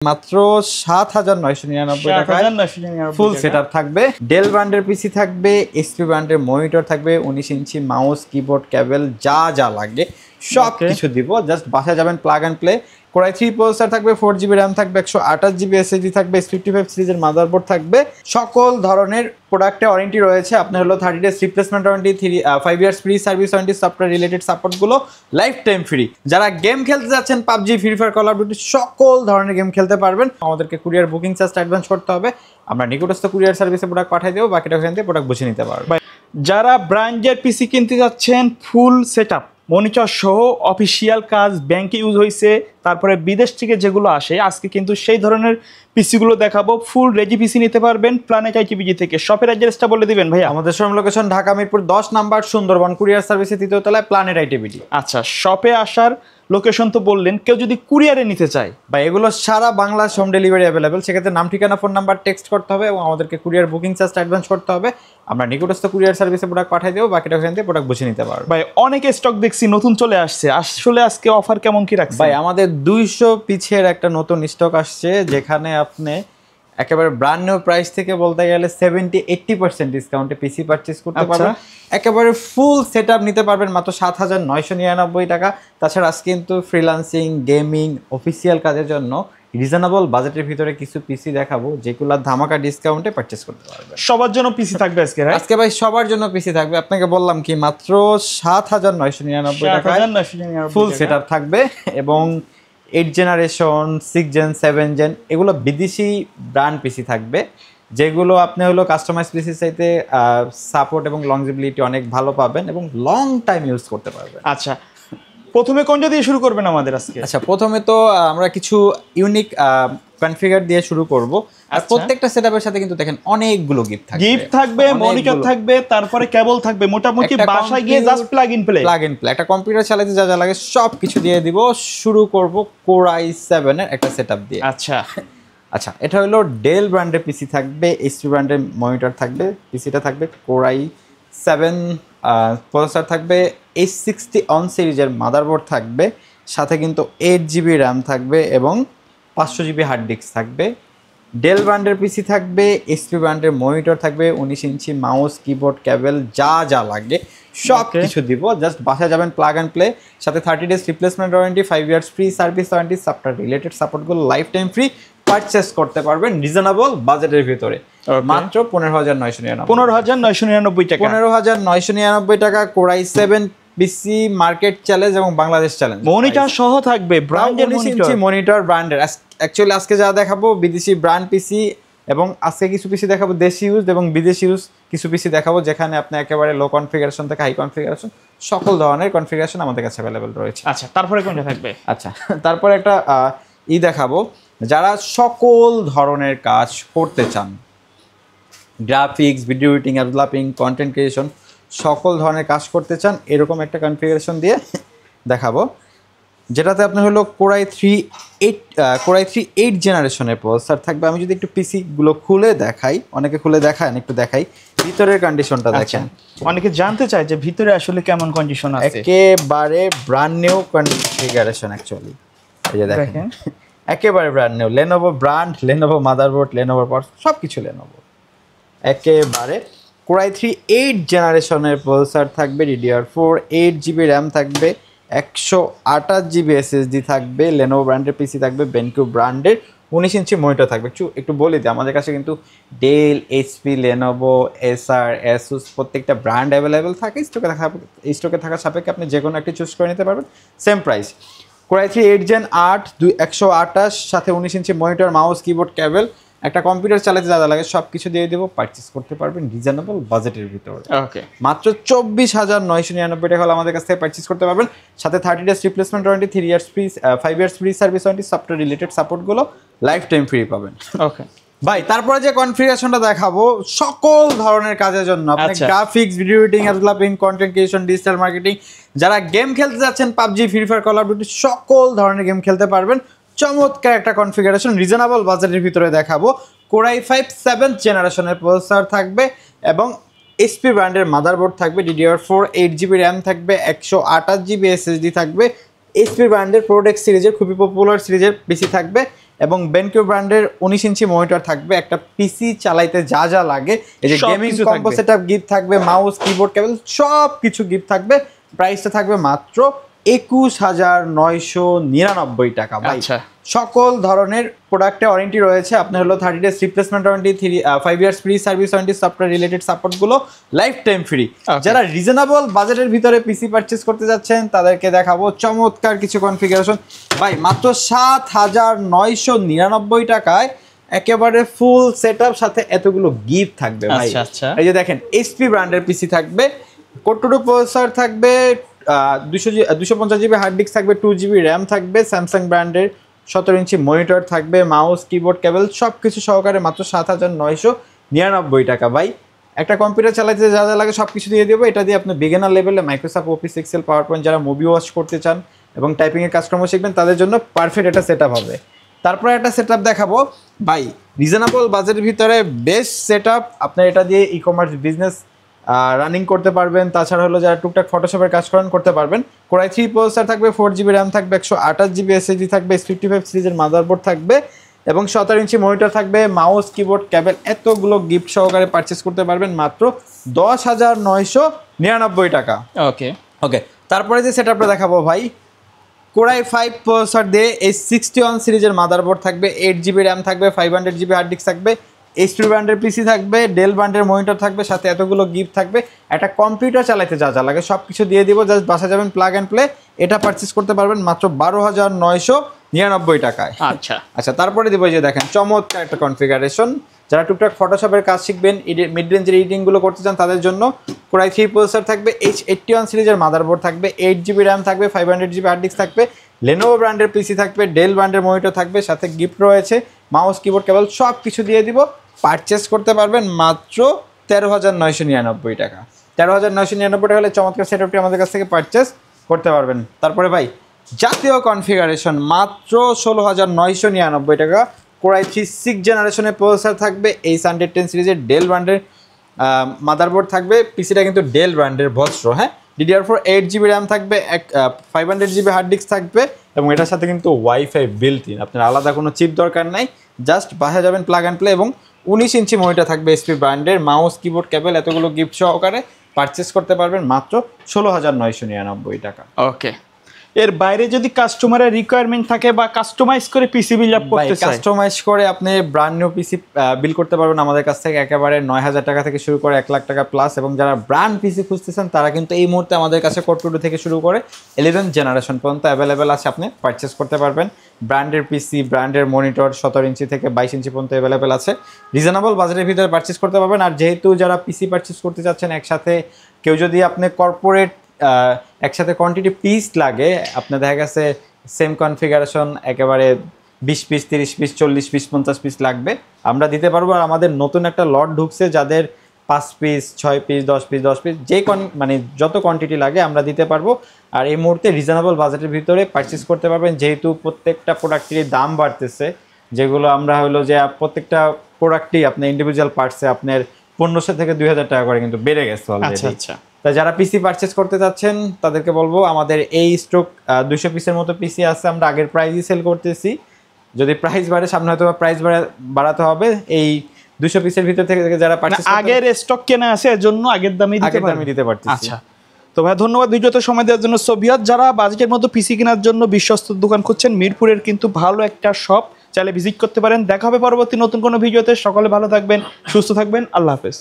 মাত্র ৭,৯৯৯ টাকায় full setup থাকবে। ডেল ব্র্যান্ডের পিসি থাকবে, এসপি ব্র্যান্ডের মনিটর থাকবে, 19 ইঞ্চি মাউস, কিবোর্ড, কেবল যা যা লাগে সব কিছু দিব। জাস্ট বাসায় যাবেন, plug and play. Core i 3 processor থাকবে, 4GB র্যাম থাকবে, 128GB এসএসডি থাকবে, S55 সিরিজের মাদারবোর্ড থাকবে। সকল ধরনের প্রোডাক্টে ওয়ারেন্টি রয়েছে। আপনার হলো 30 days replacement warranty, 5 years free service warranty, software related সাপোর্টগুলো লাইফ টাইম ফ্রি। যারা গেম খেলতে যাচ্ছেন, PUBG, Free Fire, Call of Duty সকল ধরনের গেম খেলতে পারবেন। আমাদেরকে কুরিয়ার বুকিং চার্জটা অ্যাডভান্স করতে হবে। আমরা নিকটস্থ কুরিয়ার সার্ভিসে প্রোডাক্ট পাঠিয়ে দেবো, বাকিটা ওখান থেকে প্রোডাক্ট বুঝে নিতে পারবেন। যারা ব্র্যান্ডের পিসি কিনতে যাচ্ছেন, ফুল সেটআপ মনিটর সহ অফিসিয়াল কাজ, ব্যাংকে ইউজ হয়েছে, তারপরে বিদেশ থেকে যেগুলো আসে, আজকে কিন্তু সেই ধরনের পিসিগুলো দেখাবো। ফুল রেডি পিসি নিতে পারবেন প্ল্যানেট আইটিবিজি থেকে। শপের অ্যাড্রেসটা বলে দিবেন ভাইয়া। আমাদের showroom location Dhaka Mirpur 10 number, Sundarban courier সার্ভিসে 3য় তলায়, প্ল্যানেট আইটিবিজি। আচ্ছা, শপে আসার লোকেশন তো বললেন, কেউ যদি কুরিয়ারে নিতে চায় বা এগুলো সারা বাংলা হোম ডেলিভারি অ্যাভেলেবেল। সেক্ষেত্রে নাম, ঠিকানা, ফোন নাম্বার টেক্সট করতে হবে এবং আমাদেরকে কুরিয়ার বুকিং চার্জটা অ্যাডভান্স করতে হবে। আমরা নিকটস্থ কুরিয়ার সার্ভিসে প্রোডাক্ট পাঠিয়ে দেবো, বাকিটা ওখান থেকে প্রোডাক্ট বুঝে নিতে পারবো। ভাই অনেক স্টক দেখছি নতুন চলে আসছে, আসলে আজকে অফার কেমন কি রাখছে? ভাই আমাদের 200 পিছের একটা নতুন স্টক আসছে, যেখানে আপনি একেবারে ব্র্যান্ড নিউ প্রাইস থেকে বলতে গেলে 70-80% ডিসকাউন্টে পিসি পারচেজ করতে পারবেন। একেবারে ফুল সেটআপ নিতে পারবেন মাত্র 7,999 টাকা। তাছাড়া আজকে কিন্তু ফ্রিল্যান্সিং, গেমিং, অফিসিয়াল কাজের জন্য রিজনেবল বাজেটের ভিতরে কিছু পিসি দেখাবো, যেগুলো ধামাকা ডিসকাউন্টে পারচেজ করতে পারবেন। সবার জন্য পিসি থাকবে আজকে? আজকে ভাই সবার জন্য পিসি থাকবে। আপনাকে বললাম কি, মাত্র 7,999 টাকায় ফুল সেটআপ থাকবে এবং 8 জেনারেশন, 6 জেন, 7 জেন এগুলো বিদেশি ব্র্যান্ড পিসি থাকবে, যেগুলো আপনি হলো কাস্টমাইজ পিসি চাইতে সাপোর্ট এবং লংজিবিলিটি অনেক ভালো পাবেন এবং লং টাইম ইউজ করতে পারবেন। আচ্ছা, প্রথমে কোনটা দিয়ে শুরু করবেন আমাদের আজকে? আচ্ছা, প্রথমে তো আমরা কিছু ইউনিক কনফিগার দিয়ে শুরু করব। আর প্রত্যেকটা সেটআপের সাথে কিন্তু দেখেন অনেকগুলো গিফট থাকবে, মনিটর থাকবে, তারপরে কেবল থাকবে। মোটামুটি বাসায় গিয়ে জাস্ট প্লাগ ইন প্লে একটা কম্পিউটার চালাতে যা যা লাগে সব কিছু দিয়ে দিব। শুরু করব কোরাই 7 এর একটা সেটআপ দিয়ে। আচ্ছা, এটা হলো ডেল ব্র্যান্ডের পিসি থাকবে, এসপি ব্র্যান্ডের মনিটর থাকবে, পিসিটা থাকবে কোরাই 7 প্রসেসর থাকবে, H60 অন সিরিজের মাদারবোর্ড থাকবে, সাথে কিন্তু 8GB র্যাম থাকবে এবং 500GB হার্ড ডিস্ক থাকবে। ডেল ব্র্যান্ডের পিসি থাকবে, এসপি ব্র্যান্ডের মনিটর থাকবে, 19 ইঞ্চি মাউস, কিবোর্ড, কেবল যা যা লাগে সব কিছু দিব। জাস্ট বাসায় যাবেন, প্লাগ অ্যান্ড প্লে। সাথে 30 days replacement warranty, 5 years free service warranty, software related সাপোর্টগুলো লাইফ টাইম ফ্রি। পারচেস করতে পারবেন রিজনেবল বাজেটের ভিতরে মাত্র 15,999 টাকা। 15,999 টাকা কোরাই 7 পিসি মার্কেট চ্যালেঞ্জ এবং বাংলাদেশ চ্যালেঞ্জ। মনিটর সহ থাকবে, ব্র্যান্ডের মনিটর ব্র্যান্ডের। অ্যাকচুয়ালি আজকে যা দেখাবো বিদেশি ব্র্যান্ড পিসি এবং আজকে কিছু পিসি দেখাবো দেশি ইউজ এবং বিদেশি ইউজ কিছু পিসি দেখাবো, যেখানে আপনি একেবারে লো কনফিগারেশন থেকে হাই কনফিগারেশন সকল ধরনের কনফিগারেশন আমাদের কাছে অ্যাভেলেবল রয়েছে। আচ্ছা, তারপরে কোনটা থাকবে? আচ্ছা, তারপরে একটা দেখাবো, যারা সকল ধরনের কাজ করতে চান, graphics, video editing, developing, content creation, সকল ধরনের কাজ করতে চান, এরকম একটা কনফিগারেশন দিয়ে দেখাবো, যেটাতে আপনার হলো কোরাই 8 জেনারেশনের প্রসেসর থাকবে। আমি যদি একটু পিসিগুলো খুলে দেখাই, অনেকে খুলে দেখায়, একটু দেখাই ভিতরের কন্ডিশনটা দেখেন। অনেকে জানতে চায় যে ভিতরে আসলে কেমন কন্ডিশন আছে। একেবারে ব্র্যান্ড নিউ কনফিগারেশন অ্যাকচুয়ালি, এই যে দেখেন একেবারে brand new. Lenovo brand, Lenovo motherboard, Lenovo power, সব কিছু লেনোভো। একেবারে কোরাই 8 জেনারেশনের প্রসেসর থাকবে, DDR4, 8GB র্যাম থাকবে, 128GB এসএসডি থাকবে, লেনোভো ব্র্যান্ডের পিসি থাকবে, বেনকিউ ব্র্যান্ডের 19 ইঞ্চি মনিটর থাকবে। একটু বলে দিই, আমাদের কাছে কিন্তু ডেল, এইচপি, লেনোভো, এসআর, এসুস প্রত্যেকটা ব্র্যান্ড অ্যাভেলেবেল থাকে। স্টকে থাকা সাপেক্ষে আপনি যে কোনো একটি চুজ করে নিতে পারবেন, সেম প্রাইস। কোরাই 8 জেন 8 128 সাথে 19 ইঞ্চি মনিটর, মাউস, কিবোর্ড, কেবল, একটা কম্পিউটার চালাতে যা যা লাগে সব কিছু দিয়ে দেবো। পারচেস করতে পারবেন রিজনেবল বাজেটের ভিতরে। মাত্র 24,999 টাকা হলে আমাদের কাছ থেকে পারচেস করতে পারবেন। সাথে 30 days replacement warranty, 3 years free, 5 years free service warranty, software related সাপোর্টগুলো লাইফ টাইম ফ্রি পাবেন। ভাই তারপরে যে কনফিগারেশনটা দেখাবো সকল ধরনের কাজের জন্য, আপনি graphics, video editing, developing, content creation, digital marketing, যারা গেম খেলতে যাচ্ছেন, PUBG, Free Fire, Call of Duty সকল ধরনের গেম খেলতে পারবেন। চমৎকার একটা কনফিগারেশন রিজনেবল বাজেটের ভিতরে দেখাবো। কোরাই 5 7th জেনারেশনের প্রসেসর থাকবে এবং এসপি ব্র্যান্ডের মাদারবোর্ড থাকবে, DDR4, 8GB র্যাম থাকবে, 128GB এসএসডি থাকবে। এসপি ব্র্যান্ডের প্রোডাক্ট সিরিজের খুবই পপুলার সিরিজের পিসি থাকবে এবং বেনকিউ ব্র্যান্ডের 19 ইঞ্চি মনিটর থাকবে। একটা পিসি চালাইতে যা যা লাগে, এই যে সব গেমিং কিছু কম্বো থাকবে। সেটআপ গিফট থাকবে, মাউস কিবোর্ড কেবল সব কিছু গিফট থাকবে। প্রাইসটা থাকবে মাত্র 21,999 টাকা ভাই। আচ্ছা। সকল ধরনের প্রোডাক্টে ওয়ারেন্টি রয়েছে। আপনার হলো 30 days replacement warranty, 5 years free service warranty, software related সাপোর্টগুলো লাইফ টাইম ফ্রি। Okay. যারা রিজনেবল বাজেটের ভিতরে পিসি পারচেজ করতে যাচ্ছেন তাদেরকে দেখাবো চমৎকার কিছু কনফিগারেশন ভাই। মাত্র 7,999 টাকায় একেবারে ফুল সেটআপ সাথে এতগুলো গিফট থাকবে ভাই। আচ্ছা, আচ্ছা। এই যে দেখেন এইচপি ব্র্যান্ডের পিসি থাকবে, কোর2 প্রসেসর থাকবে, 250 জিবি হার্ড ডিস্ক থাকবে, 2 জিবি র্যাম থাকবে, স্যামসাং ব্র্যান্ডের 17 ইঞ্চি মনিটর থাকবে, মাউস কিবোর্ড কেবল সব কিছু সহকারে মাত্র 7,999 টাকা ভাই। একটা কম্পিউটার চালাতে যা যা লাগে সব কিছু দিয়ে দেবো। এটা দিয়ে আপনি বিগিনার লেভেলে Microsoft Office, Excel, PowerPoint, যারা মুভি ওয়াচ করতে চান এবং টাইপিংয়ের কাজকর্ম শিখবেন তাদের জন্য পারফেক্ট একটা সেটআপ হবে। তারপরে একটা সেটআপ দেখাবো ভাই, রিজনেবল বাজেটের ভিতরে বেস্ট সেটআপ। আপনার এটা দিয়ে ই কমার্স বিজনেস রানিং করতে পারবেন। তাছাড়া হলো যারা টুকটাক ফটোশপের কাজ করেন করতে পারবেন। কোরাই 3 প্রসেসর থাকবে, 4 জিবি র্যাম থাকবে, 128 জিবি এসএসডি থাকবে, S55 সিরিজের মাদারবোর্ড থাকবে এবং 17 ইঞ্চি মনিটর থাকবে, মাউস কিবোর্ড কেবল এতগুলো গিফট সহকারে পারচেস করতে পারবেন মাত্র 10,999 টাকা। ওকে। ওকে, তারপরে যে সেটআপটা দেখাবো ভাই, কোরাই 5 প্রসেসর দিয়ে এই 61 সিরিজের মাদারবোর্ড থাকবে, 8 জিবি র্যাম থাকবে, 500 জিবি হার্ড ডিস্ক থাকবে, এইচপি ব্র্যান্ডের পিসি থাকবে, ডেল ব্র্যান্ডের মনিটর থাকবে, সাথে এতগুলো গিফট থাকবে। একটা কম্পিউটার চালাতে যা যা লাগে সব কিছু দিয়ে দিব, জাস্ট বাসা যাবেন প্লাগ অ্যান্ড প্লে। এটা পারচেস করতে পারবেন মাত্র 12,999 টাকায়। আচ্ছা আচ্ছা, তারপরে দিব যে দেখেন চমৎকার একটা কনফিগারেশন। যারা টুকটাক ফটোশপের কাজ শিখবেন, মিড রেঞ্জের এডিটিংগুলো করতে চান তাদের জন্য কোরাই 3 প্রসেসর থাকবে, H81 সিরিজের মাদারবোর্ড থাকবে, 8 জিবি র্যাম থাকবে, 500 জিবি হার্ড ডিস্ক থাকবে, লেনোভো ব্র্যান্ডের পিসি থাকবে, ডেল ব্র্যান্ডের মনিটর থাকবে, সাথে গিফট রয়েছে, মাউস কিবোর্ড কেবল সব কিছু দিয়ে দিব। পারচেস করতে পারবেন মাত্র 13,999 টাকা। 13,999 টাকা হলে চমৎকার সেটআপটি আমাদের কাছ থেকে পারচেস করতে পারবেন। তারপরে ভাই জাতীয় কনফিগারেশন মাত্র 16,999 টাকা। কোরাই 3 6 জেনারেশনের প্রসেসর থাকবে, H110 সিরিজের ডেল ব্র্যান্ডের মাদারবোর্ড থাকবে, পিসিটা কিন্তু ডেল ব্র্যান্ডের ভস্র, হ্যাঁ। DDR4 8 জিবি র্যাম থাকবে, 500 জিবি হার্ড ডিস্ক থাকবে এবং এটার সাথে কিন্তু ওয়াইফাই বিল্ট ইন। আপনার আলাদা কোনো চিপ দরকার নাই, জাস্ট বাসা যাবেন প্লাগ অ্যান্ড প্লে এবং 19 ইঞ্চি মনিটর থাকবে এইচপি ব্র্যান্ডের, মাউস কিবোর্ড কেবল এতগুলো গিফট সহকারে পারচেস করতে পারবেন মাত্র 16,999 টাকা। ওকে। এর বাইরে যদি কাস্টমারের রিকোয়ারমেন্ট থাকে বা কাস্টমাইজ করে পিসি বিল্ড আপ করতে চায়, কাস্টমাইজ করে আপনি ব্র্যান্ড নিউ পিসি বিল করতে পারবেন আমাদের কাছ থেকে একেবারে 9,000 টাকা থেকে শুরু করে 1 লাখ টাকা প্লাস। এবং যারা ব্র্যান্ড পিসি খুঁজতেছেন তারা কিন্তু এই মুহূর্তে আমাদের কাছে কোর2 থেকে শুরু করে 11 জেনারেশন পর্যন্ত অ্যাভেলেবেল আছে, আপনি পারচেস করতে পারবেন। ব্র্যান্ডের পিসি, ব্র্যান্ডের মনিটর 17 ইঞ্চি থেকে 22 ইঞ্চি পর্যন্ত অ্যাভেলেবেল আছে, রিজনেবল বাজেটের ভিতরে পারচেস করতে পারবেন। আর যেহেতু যারা পিসি পারচেস করতে চাচ্ছেন একসাথে, কেউ যদি আপনি কর্পোরেট একসাথে কোয়ান্টিটি পিস লাগে, আপনার দেখা গেছে সেম কনফিগারেশন একেবারে 20 পিস, 30 পিস, 40 পিস, 50 পিস লাগবে, আমরা দিতে পারবো। আর আমাদের নতুন একটা লট ঢুকছে, যাদের 5 পিস, 6 পিস, 10 পিস, 10 পিস যে মানে যত কোয়ান্টিটি লাগে আমরা দিতে পারবো। আর এই মুহূর্তে রিজনেবল বাজেটের ভিতরে পারচেস করতে পারবেন, যেহেতু প্রত্যেকটা প্রোডাক্টেরই দাম বাড়তেছে, যেগুলো আমরা হলো যে প্রত্যেকটা প্রোডাক্টই আপনার ইন্ডিভিজুয়াল পার্টসে আপনার 1500 থেকে 2,000 টাকা করে কিন্তু বেড়ে গেছে অলরেডি। আচ্ছা আচ্ছা। তা যারা পিসি পারচেস করতে যাচ্ছেন তাদেরকে বলবো, আমাদের এই স্টক 200 পিসের মতো পিসি আছে, আমরা আগের প্রাইসই সেল করতেছি। যদি প্রাইস বাড়ে সামনে হয়তো প্রাইস বাড়াতে হবে। এই 200 পিসের ভিতর থেকে যারা পারচেস আগের স্টক কেনা আছে এর জন্য আগের দামে দিতে পারতেছি। আচ্ছা, তো ভাই ধন্যবাদ ভিডিওতে সময় দেওয়ার জন্য। সোভিয়াত, যারা বাজেটের মতো পিসি কেনার জন্য বিশ্বস্ত দোকান খুঁজছেন, মিরপুরের কিন্তু ভালো একটা শপ, চাইলে ভিজিট করতে পারেন। দেখা হবে পরবর্তী নতুন কোনো ভিডিওতে। সকলে ভালো থাকবেন, সুস্থ থাকবেন, আল্লাহ হাফেজ।